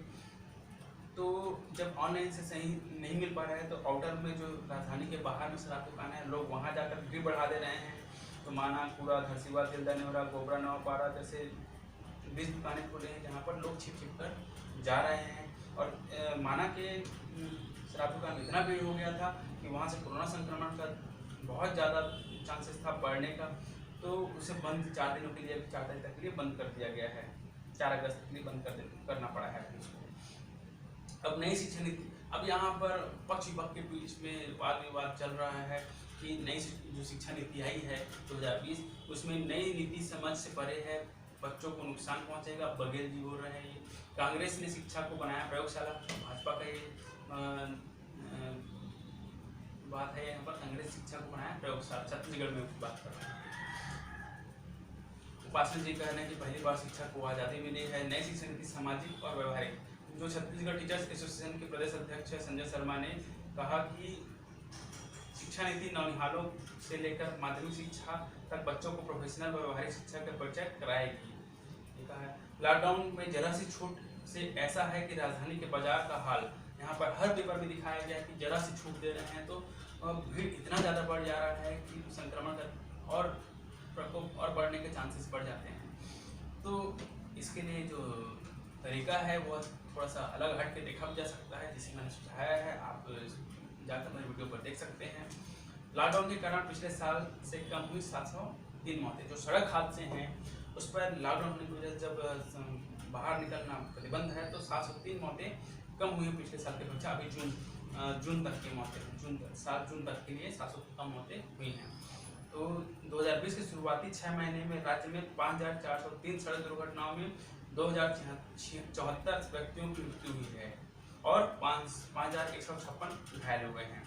तो जब ऑनलाइन से सही नहीं मिल पा रहा है, तो आउटर में जो राजधानी के बाहर में शराब दुकानें हैं, लोग वहाँ जाकर भीड़ बढ़ा दे रहे हैं। तो माना, कूड़ा, धरसीवाल, दिलदा नेवरा, गोबरा, नवापारा जैसे 20 दुकानें खुले हैं, जहाँ पर लोग छिप कर जा रहे हैं। और माना के शराब दुकान इतना भीड़ हो गया था कि वहाँ से कोरोना संक्रमण का बहुत ज़्यादा चांसेस था बढ़ने का, तो उसे बंद 4 दिनों के लिए, 4 तारीख तक के लिए बंद कर दिया गया है। 4 अगस्त के लिए बंद करना पड़ा है उसको। अब नई शिक्षा नीति, अब यहाँ पर पक्ष विपक्ष के बीच में वाद विवाद चल रहा है कि नई जो शिक्षा नीति आई है 2020, उसमें नई नीति समझ से परे है, बच्चों को नुकसान पहुँचेगा। बघेल जी बोल रहे हैं ये। कांग्रेस ने शिक्षा को बनाया प्रयोगशाला, भाजपा का ये बात है। यहाँ पर कांग्रेस शिक्षा को बनाया प्रयोगशाला, छत्तीसगढ़ में बात कर रहे हैं। उपासना जी कहना है कि पहली बार शिक्षा को आज़ादी मिली है। नई शिक्षा नीति सामाजिक और व्यवहारिक। जो छत्तीसगढ़ टीचर्स एसोसिएशन के प्रदेश अध्यक्ष संजय शर्मा ने कहा कि शिक्षा नीति नौनिहालों से लेकर माध्यमिक शिक्षा तक बच्चों को प्रोफेशनल व व्यवहारिक शिक्षा का परिचय कराएगी। ये कहा है। लॉकडाउन में जरा सी छूट से ऐसा है कि राजधानी के बाजार का हाल, यहाँ पर हर पेपर में दिखाया गया कि जरा सी छूट दे रहे हैं तो भीड़ इतना ज़्यादा बढ़ जा रहा है कि संक्रमण का और प्रकोप और बढ़ने के चांसेस बढ़ जाते हैं। तो इसके लिए जो तरीका है वो थोड़ा सा अलग हट के देखा भी जा सकता है, जिसे मैंने सुझाया है। आप जाकर मेरे वीडियो पर देख सकते हैं। लॉकडाउन के कारण पिछले साल से कम हुई 703 मौतें। जो सड़क हादसे हैं उस पर लॉकडाउन होने की वजह से जब बाहर निकलना प्रतिबंध है, तो 703 मौतें कम हुई पिछले साल के अपेक्षा। अभी जून तक की मौतें, 7 जून तक के लिए 700 कम मौतें हुई हैं। तो 2020 के शुरुआती 6 महीने में राज्य में 5403 सड़क दुर्घटनाओं में 2074 व्यक्तियों की मृत्यु हुई है और 5156 घायल हो गए हैं।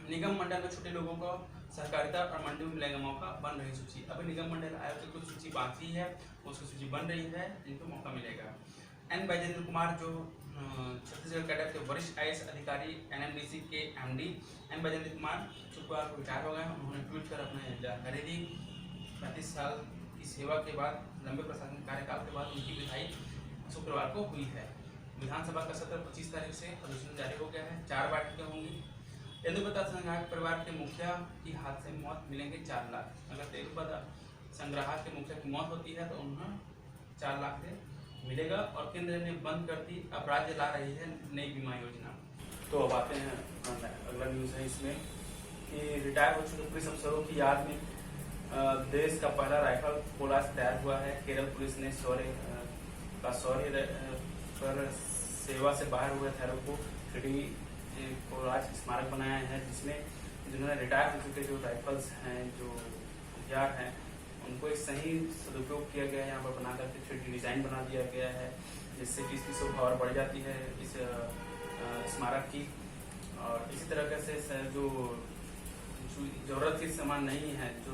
निगम मंडल में छोटे लोगों को सहकारिता और मंडी में मिलेगा मौका, बन रही सूची। अभी निगम मंडल आयोग की कुछ सूची बाकी है, उसकी सूची बन रही है, जिनको मौका मिलेगा। एन बैजेंद्र कुमार जो छत्तीसगढ़ कैडर के वरिष्ठ IAS अधिकारी NMDC के MD एन बैजेंद्र कुमार शुक्रवार को रिटायर हो गए। उन्होंने ट्वीट कर अपने जानकारी दी। 35 साल की की सेवा के बाद लंबे प्रशासनिक कार्यकाल के बाद उनकी विदाई शुक्रवार को हुई है। विधानसभा का सत्र 25 तारीख से अधिसूचना जारी हो गया है। 4 बैठकें होंगी। तेंदुपत्ता संग्राहक परिवार के मुखिया की हादसे में मौत मिलेंगे 4 लाख। अगर तेंदुपत्ता संग्राहक के मुखिया की मौत होती है तो उन्हें 4 लाख से मिलेगा। और केंद्र ने बंद कर दी, अब राज्य ला रही है नई बीमा योजना। तो अब आते हैं अगला न्यूज़ है इसमें कि रिटायर हो चुके पुलिस अफसरों की याद में देश का पहला राइफल पोलास तैयार हुआ है। केरल पुलिस ने शौर्य पर सेवा से बाहर हुए हथियारों को 3D पोलास स्मारक बनाया है, जिसमें जिन्होंने रिटायर हो चुके जो राइफल्स हैं, जो हथियार हैं, उनको एक सही सदुपयोग किया गया है। यहाँ पर बना करके 3D डिजाइन बना दिया गया है, जिससे कि इसकी शोभा और बढ़ जाती है इस स्मारक की। और इसी तरह से जो जरूरत के सामान नहीं है, जो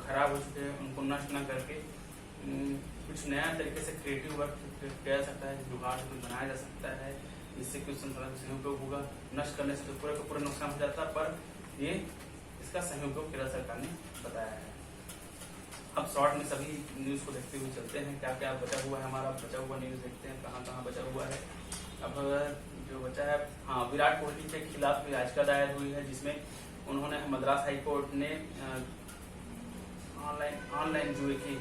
खराब हो चुके हैं, उनको नष्ट न करके कुछ नया तरीके से क्रिएटिव वर्क किया जा सकता है, जुगाड़ कुछ बनाया जा सकता है, जिससे कुछ संसाधन सही उपयोग होगा। नष्ट करने से तो पूरा का पूरा नुकसान हो जाता, पर ये इसका सही उपयोग केरल सरकार ने बताया है। अब शॉर्ट में सभी न्यूज़ को देखते हुए चलते हैं, क्या क्या बचा हुआ है। हमारा बचा हुआ न्यूज़ देखते हैं कहाँ कहाँ बचा हुआ है। अब जो बचा है, हाँ, विराट कोहली के खिलाफ याचिका दायर हुई है, जिसमें उन्होंने मद्रास हाई कोर्ट ने ऑनलाइन जुए की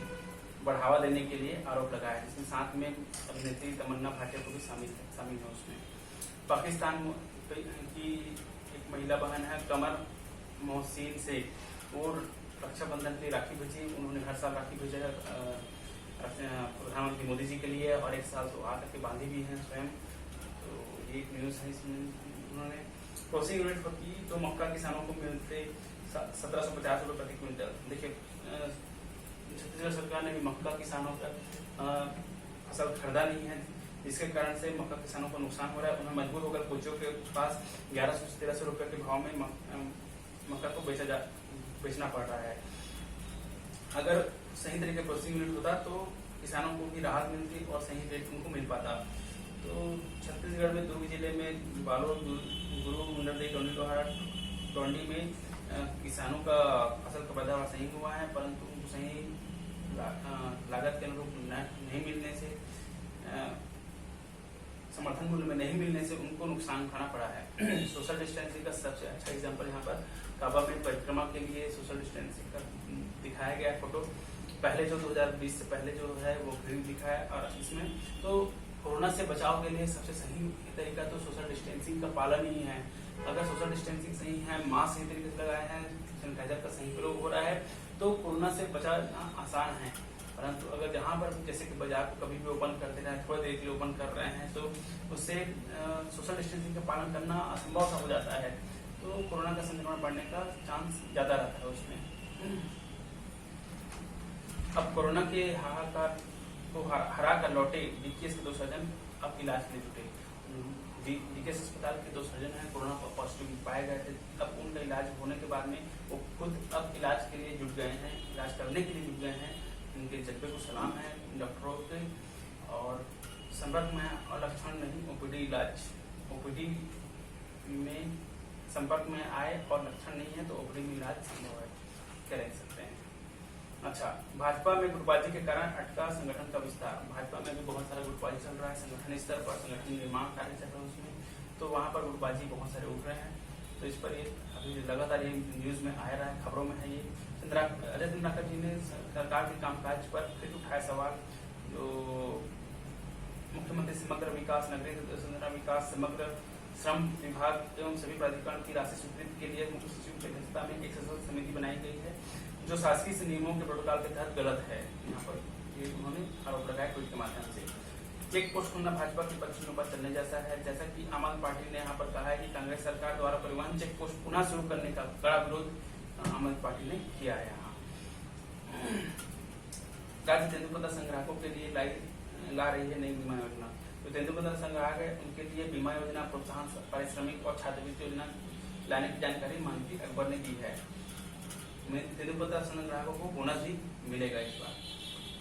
बढ़ावा देने के लिए आरोप लगाया है, जिसमें साथ में अभिनेत्री तमन्ना भाटिया को भी शामिल है उसमें। पाकिस्तान की एक महिला बहन है कमर मोहसिन शेख, और रक्षाबंधन की राखी भेजी। उन्होंने हर साल राखी भेजा है प्रधानमंत्री मोदी जी के लिए, और 1 साल तो आकर के बांधी भी हैं स्वयं। तो ये एक न्यूज़ है। इसमें उन्होंने प्रोसेसिंग यूनिट की तो मक्का किसानों को मिलते 1750 रुपये प्रति क्विंटल। देखिए, छत्तीसगढ़ सरकार ने भी मक्का किसानों का फसल खरीदा नहीं है, जिसके कारण से मक्का किसानों को नुकसान हो रहा है। उन्हें मजबूर होकर कोचियों के पास 1100 से 1300 रुपये के भाव में मक्का को बेचना पड़ रहा है। अगर सही तरीके प्रोसेसिंग यूनिट होता तो किसानों को भी राहत मिलती और सही रेट उनको मिल पाता। तो छत्तीसगढ़ में दुर्ग जिले में बालोद गुरु मंडल टोंडी में किसानों का फसल का पैदावार सही हुआ है, परंतु उनको सही लागत के अनुरूप नहीं मिलने से, समर्थन मूल्य में नहीं मिलने से उनको नुकसान उठाना पड़ा है। सोशल डिस्टेंसिंग का सबसे अच्छा एग्जांपल यहाँ पर काबा में परिक्रमा के लिए सोशल डिस्टेंसिंग का दिखाया गया फोटो। पहले जो 2020 से पहले जो है वो भीड़ दिखा है, और इसमें तो कोरोना से बचाव के लिए सबसे सही तरीका तो सोशल डिस्टेंसिंग का पालन ही है। अगर सोशल डिस्टेंसिंग सही है, मास्क सही तरीके से लगाए हैं, सैनिटाइजर का सही प्रयोग हो रहा है, तो कोरोना से बचाना आसान है। परंतु अगर जहाँ पर जैसे कि बाजार को कभी भी ओपन करते रहे, थोड़ी देर के लिए ओपन कर रहे हैं, तो उससे सोशल डिस्टेंसिंग का पालन करना असंभव सा हो जाता है। तो कोरोना का संक्रमण बढ़ने का चांस ज़्यादा रहता है उसमें। अब कोरोना के हाहाकार को हरा कर लौटे डीकेएस के 2 सर्जन अब इलाज के लिए जुटे। डीकेएस अस्पताल के 2 सर्जन हैं, कोरोना पॉजिटिव पाए गए थे। अब उनका इलाज होने के बाद में वो खुद अब इलाज के लिए जुट गए हैं, इलाज करने के लिए जुट गए हैं। उनके जज्बे को सलाम है डॉक्टरों के। और संपर्क में और लक्षण नहीं, ओपीडी में संपर्क में आए और लक्षण नहीं है तो ओपीडी में इलाज संभव है, कह सकते हैं। अच्छा, भाजपा में गुटबाजी के कारण अटका संगठन का विस्तार। भाजपा में भी बहुत सारा गुटबाजी चल रहा है, संगठन स्तर पर संगठन निर्माण कार्य चल रहा है उसमें, तो वहाँ पर गुटबाजी बहुत सारे उठ रहे हैं। तो इस पर ये अभी लगातार ये न्यूज़ में आ रहा है, खबरों में है। ये अजय चंद्राकर जी ने सरकार के कामकाज पर फिर उठाया सवाल। जो मुख्यमंत्री समग्र विकास, नगरीय विकास, समग्र श्रम विभाग एवं सभी प्राधिकरण की राशि स्वीकृति के लिए मुख्य सचिव की अध्यक्षता में एक सदस्यीय समिति बनाई गई है, जो शासकीय से नियमों के प्रोटोकॉल के तहत गलत है। यहाँ पर ये उन्होंने आरोप लगाया ट्वीट के माध्यम से। चेक पोस्ट खोलना भाजपा के पक्षियों पर चलने जैसा है। जैसा कि आम आदमी पार्टी ने यहाँ पर कहा है कि कांग्रेस सरकार द्वारा परिवहन चेक पोस्ट पुनः शुरू करने का कड़ा विरोध आम आदमी पार्टी ने किया है। यहाँ राज्य तेंदुपत्ता संग्राहकों के लिए ला रही है नई बीमा योजना। तो तेंदुपत्ता संग्राहक है उनके लिए बीमा योजना, प्रोत्साहन, पारिश्रमिक और छात्रवृत्ति योजना लाने की जानकारी माननीय अकबर ने दी है। तेंदुपत्ता संग्राहकों को बोनस भी मिलेगा इस बार।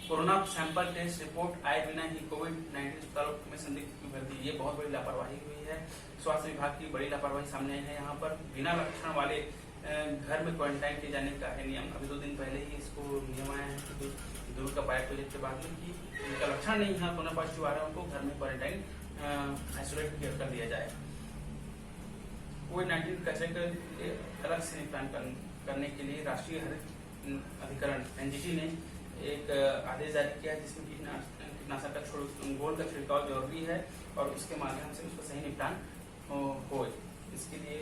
कोरोना सैंपल टेस्ट रिपोर्ट आए बिना ही कोविड-19 अस्पतालों में संदिग्ध की भर्ती, ये बहुत बड़ी लापरवाही हुई है। स्वास्थ्य विभाग की बड़ी लापरवाही सामने आई है। यहाँ पर बिना लक्षण वाले घर में क्वारंटाइन किए जाने का है नियम। अभी 2 दिन पहले ही इसको नियम आया है स्थिति दूर का पाया प्रोजेक्ट के बाद में कि उनका लक्षण नहीं है, कोरोना पॉजिटिव आ रहा है, उनको घर में क्वारंटाइन आइसोलेट कर दिया जाए। कोविड-19 कचरे के लिए अलग से निपटान करने के लिए राष्ट्रीय हरित अधिकरण एनजीटी ने एक आदेश जारी किया है, जिसमें कीटनाशक का घोल का छिड़काव जरूरी है और उसके माध्यम से उसका सही निपटान हो। इसके लिए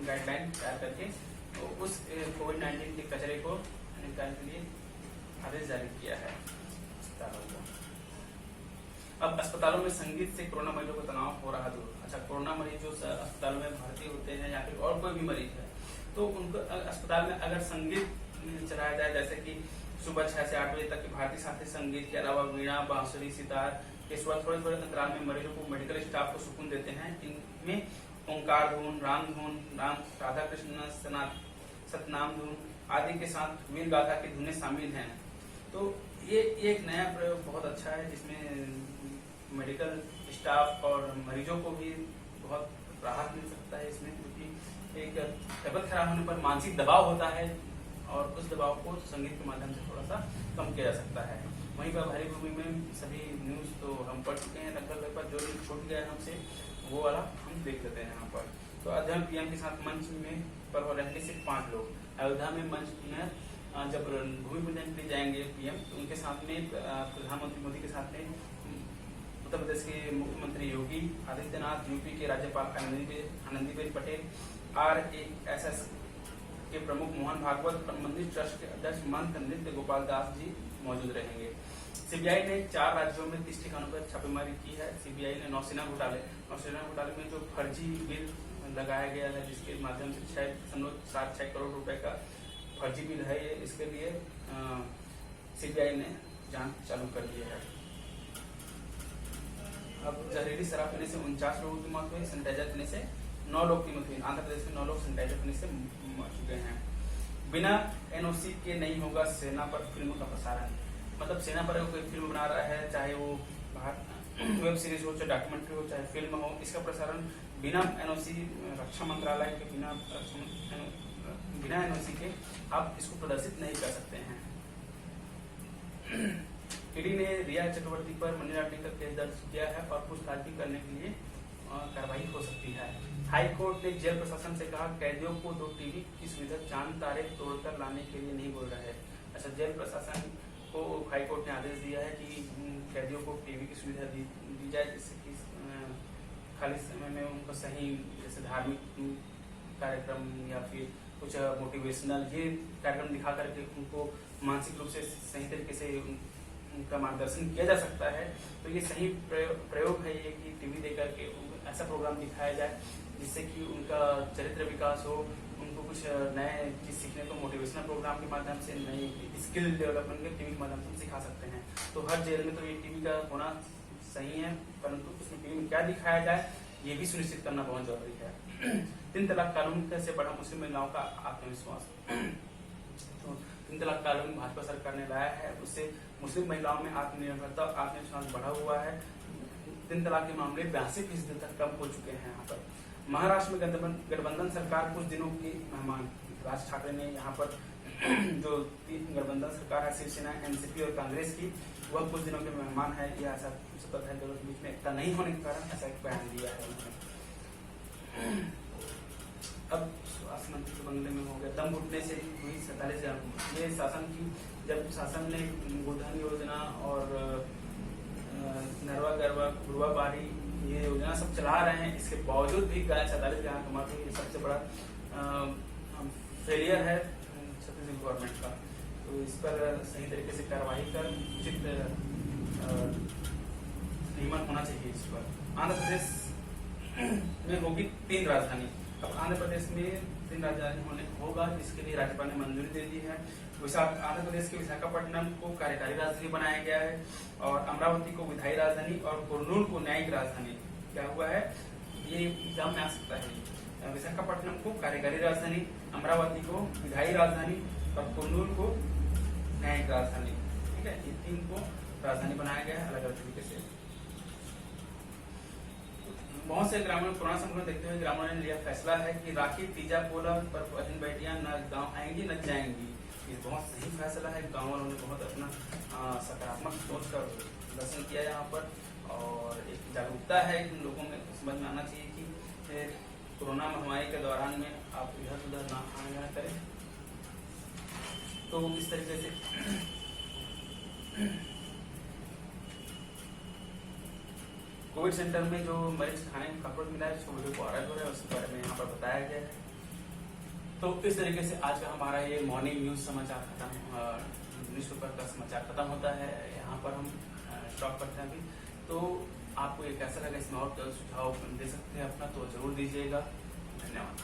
गाइडलाइन तैयार करके तो उस कोविड-19 के कचरे को निपटाने के लिए आदेश जारी किया है अस्पतालों को। अब अस्पतालों में संगीत से कोरोना मरीजों को तनाव हो रहा दूर। अच्छा, कोरोना मरीज जो अस्पतालों में भर्ती होते हैं या फिर और कोई भी मरीज है, तो उनको अस्पताल में अगर संगीत चलाया जाए, जैसे कि सुबह 6 से 8 बजे तक की भारतीय शास्त्रीय संगीत के अलावा वीणा, बांसुरी, सितार के स्वर थोड़े अंतराल में मरीजों को मेडिकल स्टाफ को सुकून देते हैं। इनमें ओंकार धुन, राम धुन, राधा कृष्ण सतनाम धुन आदि के साथ वीर गाथा की धुनें शामिल हैं। तो ये एक नया प्रयोग बहुत अच्छा है, जिसमें मेडिकल स्टाफ और मरीजों को भी बहुत राहत मिल सकता है इसमें, क्योंकि एक तबीयत खराब होने पर मानसिक दबाव होता है और उस दबाव को संगीत के माध्यम से थोड़ा सा कम किया जा सकता है। वहीं पर भारी भूमि में सभी न्यूज तो हम पढ़ चुके हैं, लगभग जो छूट गया है हमसे वो वाला हम देख लेते हैं यहाँ पर। तो अयोध्या में पीएम के साथ मंच में पर रहने से 5 लोग अयोध्या में मंच में जब भूमि पूजन के लिए जाएंगे पीएम, तो उनके साथ में प्रधानमंत्री मोदी के साथ में उत्तर प्रदेश के मुख्यमंत्री योगी आदित्यनाथ, यूपी के राज्यपाल आनंदीबेन पटेल, RASS के प्रमुख मोहन भागवत, मंदिर ट्रस्ट के अध्यक्ष महंत नृत्य गोपाल दास जी मौजूद रहेंगे। सीबीआई ने 4 राज्यों में 30 ठिकानों पर छापेमारी की है। सीबीआई ने नौसेना घोटाले में जो फर्जी बिल लगाया गया है, जिसके माध्यम से 6.76 करोड़ रुपए का फर्जी बिल है, ये इसके लिए सीबीआई ने जांच चालू कर दी है। अब जहरीली शराब पीने से 49 लोगों की मौत हुई, सैनिटाइजर पीने से 9 लोग की मौत हुई। आंध्र प्रदेश में 9 लोग सैनिटाइजर पीने से मर चुके हैं। बिना एनओसी के नहीं होगा सेना पर फिल्म का प्रसारण। मतलब सेना पर कोई फिल्म बना रहा है, चाहे वो वेब सीरीज हो, चाहे डॉक्यूमेंट्री हो, चाहे फिल्म हो, इसका प्रसारण बिना एनओसी, रक्षा मंत्रालय के बिना एनओसी के आप इसको प्रदर्शित नहीं कर सकते हैं। ईडी ने रिया चक्रवर्ती पर मनी लॉन्ड्रिंग का केस दर्ज किया है और पूछताछ भी करने के लिए कार्रवाई हो सकती है। हाई कोर्ट ने जेल प्रशासन से कहा, कैदियों को 2 टीवी की सुविधा चांद तारे तोड़कर लाने के लिए नहीं बोल रहा है। अच्छा, जेल प्रशासन को हाई कोर्ट ने आदेश दिया है कि कैदियों को टीवी की सुविधा दी जाए, जिससे कि खाली समय में उनको सही, जैसे धार्मिक कार्यक्रम या फिर कुछ मोटिवेशनल ये कार्यक्रम दिखा करके उनको मानसिक रूप से सही तरीके से उनका मार्गदर्शन किया जा सकता है। तो ये सही प्रयोग है ये कि टीवी दे करके ऐसा प्रोग्राम दिखाया जाए जिससे कि उनका चरित्र विकास हो, उनको कुछ नए चीज सीखने को मोटिवेशनल प्रोग्राम के माध्यम से नई स्किल डेवलपमेंट के टीवी के माध्यम से सिखा सकते हैं। तो हर जेल में तो ये टीवी का होना सही है, परंतु उसमें टीवी में क्या दिखाया जाए ये भी सुनिश्चित करना बहुत जरूरी है। 3 तलाक कानून से बढ़ा मुस्लिम महिलाओं का आत्मविश्वास। तो 3 तलाक कानून भाजपा सरकार ने लाया है, उससे मुस्लिम महिलाओं में आत्मनिर्भरता, आत्मविश्वास बढ़ा हुआ है। 3 तलाक के मामले 82% तक कम हो चुके हैं। यहाँ पर महाराष्ट्र में गठबंधन सरकार कुछ दिनों की मेहमान। राज ठाकरे ने यहाँ पर जो 3 गठबंधन सरकार है, शिवसेना, एनसीपी और कांग्रेस की, वह कुछ दिनों के मेहमान है। यह ऐसा पता है, दोनों के बीच में एकता नहीं होने के कारण ऐसा एक बयान दिया है उन्होंने। अब स्वास्थ्य मंत्री के बंगले में हो गया, दम घुटने से हुई 47,000। ये शासन की, जब शासन ने गोधन योजना और नरवा गरवा गुरुआ बाड़ी ये योजना सब चला रहे हैं, इसके बावजूद भी 47,000 की मौत हुई। ये सबसे बड़ा फेलियर है छत्तीसगढ़ गवर्नमेंट का। तो इस पर सही तरीके से कार्रवाई कर उचित नियमन होना चाहिए इस पर। आंध्र प्रदेश में होगी 3 राजधानी। अब आंध्र प्रदेश में 3 राजधानी होगा, जिसके लिए राज्यपाल ने मंजूरी दे दी है। आंध्र प्रदेश के विशाखापट्टनम को कार्यकारी राजधानी बनाया गया है और अमरावती को विधायी राजधानी और कुर्नूल को न्यायिक राजधानी। क्या हुआ है, ये एग्जाम में आ सकता है। विशाखापट्टनम को कार्यकारी राजधानी, अमरावती को विधायी राजधानी और कुर्नूल को न्यायिक राजधानी। ठीक है, ये 3 को राजधानी बनाया गया है अलग अलग तरीके से। बहुत से ग्रामीण कोरोना संक्रमण देखते हुए ग्रामीणों ने लिया फैसला है कि राखी तीजा पोला पर बहन बेटियां न गाँव आएंगी न जाएंगी। ये बहुत सही फैसला है। गाँव वालों ने बहुत अपना सकारात्मक सोच का प्रदर्शन किया यहाँ पर, और एक जागरूकता है इन लोगों में समझ में आना चाहिए कि कोरोना महामारी के दौरान में आप इधर उधर ना आना जाना करें। तो इस तरीके से कोविड सेंटर में जो मरीज खाने में कपड़ों मिला है, छोटे को आरत हो रहा है, उसके बारे में यहाँ पर बताया गया है। तो इस तरीके से आज का हमारा ये मॉर्निंग न्यूज समाचार खत्म, न्यूज़पेपर का समाचार खत्म होता है। यहाँ पर हम स्टॉप करते हैं अभी। तो आपको ये कैसा लगा, इसमें और सुझाव दे सकते हैं अपना, तो जरूर दीजिएगा। धन्यवाद।